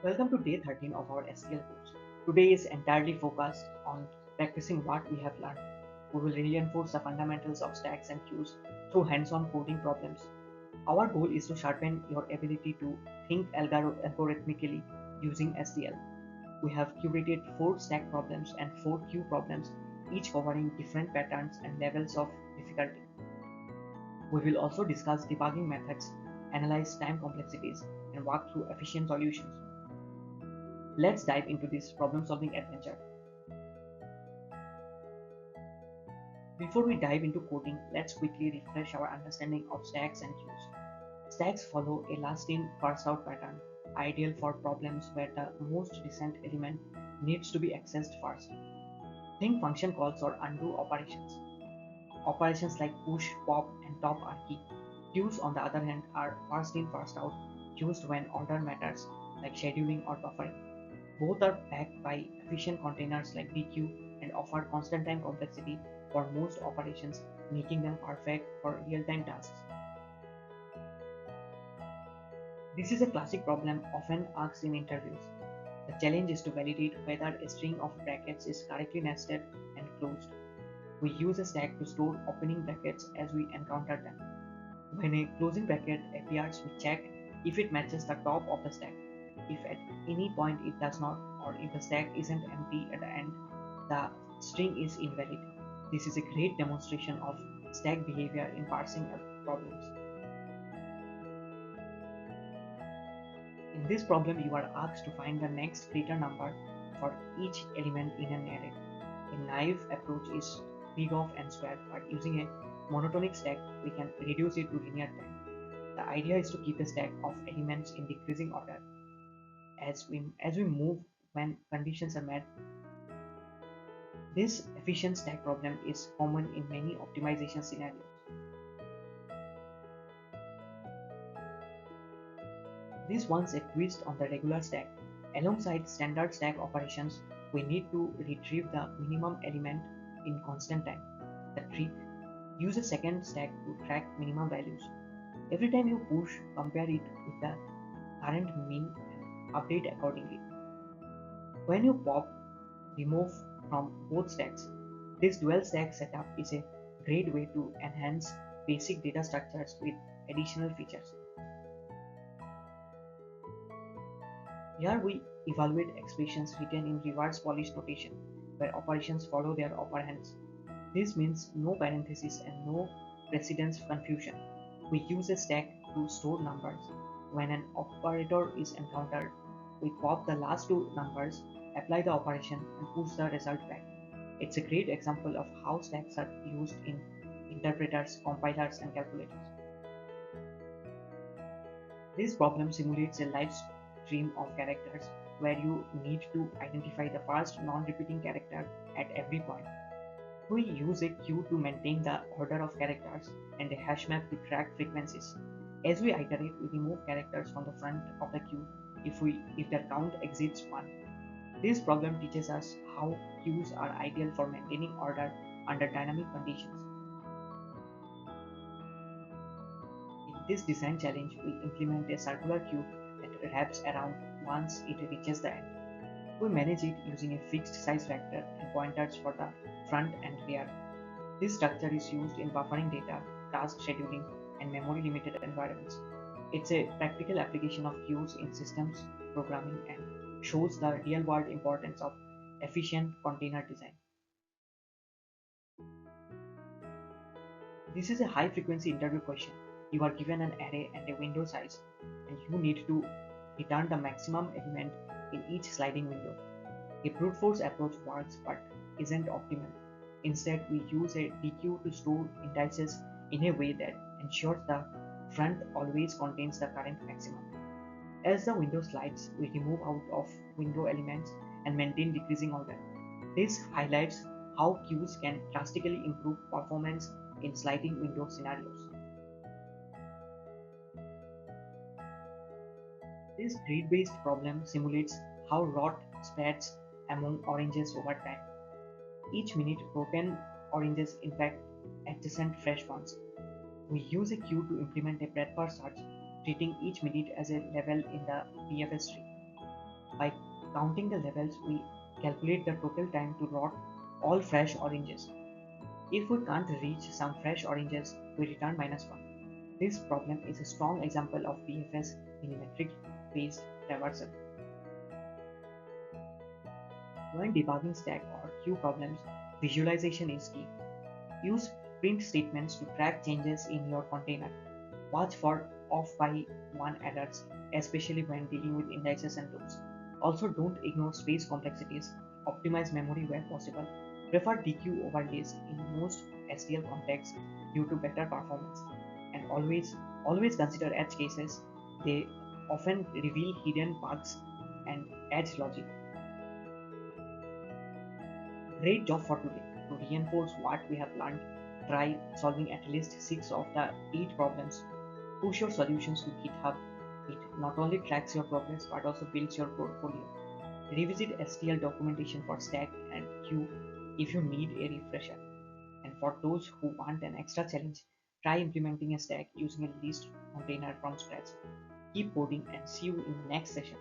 Welcome to day 13 of our STL course. Today is entirely focused on practicing what we have learned. We will reinforce the fundamentals of stacks and queues through hands-on coding problems. Our goal is to sharpen your ability to think algorithmically using STL. We have curated 4 stack problems and 4 queue problems, each covering different patterns and levels of difficulty. We will also discuss debugging methods, analyze time complexities, and walk through efficient solutions. Let's dive into this problem-solving adventure. Before we dive into coding, let's quickly refresh our understanding of stacks and queues. Stacks follow a last-in, first-out pattern, ideal for problems where the most recent element needs to be accessed first. Think function calls or undo operations. Operations like push, pop, and top are key. Queues, on the other hand, are first-in, first-out, used when order matters, like scheduling or buffering. Both are backed by efficient containers like DQ and offer constant time complexity for most operations, making them perfect for real-time tasks. This is a classic problem often asked in interviews. The challenge is to validate whether a string of brackets is correctly nested and closed. We use a stack to store opening brackets as we encounter them. When a closing bracket appears, we check if it matches the top of the stack. If at any point it does not, or if the stack isn't empty at the end, the string is invalid. This is a great demonstration of stack behavior in parsing problems. In this problem, you are asked to find the next greater number for each element in an array. A naive approach is big of and square, but using a monotonic stack, we can reduce it to linear time. The idea is to keep a stack of elements in decreasing order as we move when conditions are met. This efficient stack problem is common in many optimization scenarios. This one's a twist on the regular stack. Alongside standard stack operations, we need to retrieve the minimum element in constant time. The trick: use a second stack to track minimum values. Every time you push, compare it with the current min and update accordingly. When you pop, remove from both stacks. This dual stack setup is a great way to enhance basic data structures with additional features. Here we evaluate expressions written in reverse Polish notation, where operations follow their operands. This means no parentheses and no precedence confusion. We use a stack to store numbers. When an operator is encountered, we pop the last two numbers, apply the operation, and push the result back. It's a great example of how stacks are used in interpreters, compilers, and calculators. This problem simulates a live stream of characters where you need to identify the first non-repeating character at every point. We use a queue to maintain the order of characters and a hash map to track frequencies. As we iterate, we remove characters from the front of the queue if the count exceeds 1. This problem teaches us how queues are ideal for maintaining order under dynamic conditions. In this design challenge, we implement a circular queue that wraps around once it reaches the end. We manage it using a fixed size vector and pointers for the front and rear. This structure is used in buffering data, task scheduling, and memory limited environments. It's a practical application of queues in systems programming and shows the real world importance of efficient container design. This is a high frequency interview question. You are given an array and a window size, and you need to return the maximum element in each sliding window. A brute force approach works but isn't optimal. Instead, we use a DQ to store indices in a way that ensures the front always contains the current maximum. As the window slides, we remove out of window elements and maintain decreasing order. This highlights how queues can drastically improve performance in sliding window scenarios. This grid-based problem simulates how rot spreads among oranges over time. Each minute, broken oranges infect adjacent fresh ones. We use a queue to implement a breadth first search, treating each minute as a level in the BFS tree. By counting the levels, we calculate the total time to rot all fresh oranges. If we can't reach some fresh oranges, we return -1. This problem is a strong example of BFS in metric-based traversal. When debugging stack or queue problems, visualization is key. Use print statements to track changes in your container. Watch for off by one errors, especially when dealing with indexes and loops. Also, don't ignore space complexities. Optimize memory where possible. Prefer DQ over list in most STL contexts due to better performance. And always consider edge cases. They often reveal hidden bugs and edge logic. Great job for today. To reinforce what we have learned, try solving at least 6 of the 8 problems. Push your solutions to GitHub. It not only tracks your progress but also builds your portfolio. Revisit STL documentation for stack and queue if you need a refresher. And for those who want an extra challenge, try implementing a stack using a list container from scratch. Keep coding and see you in the next session.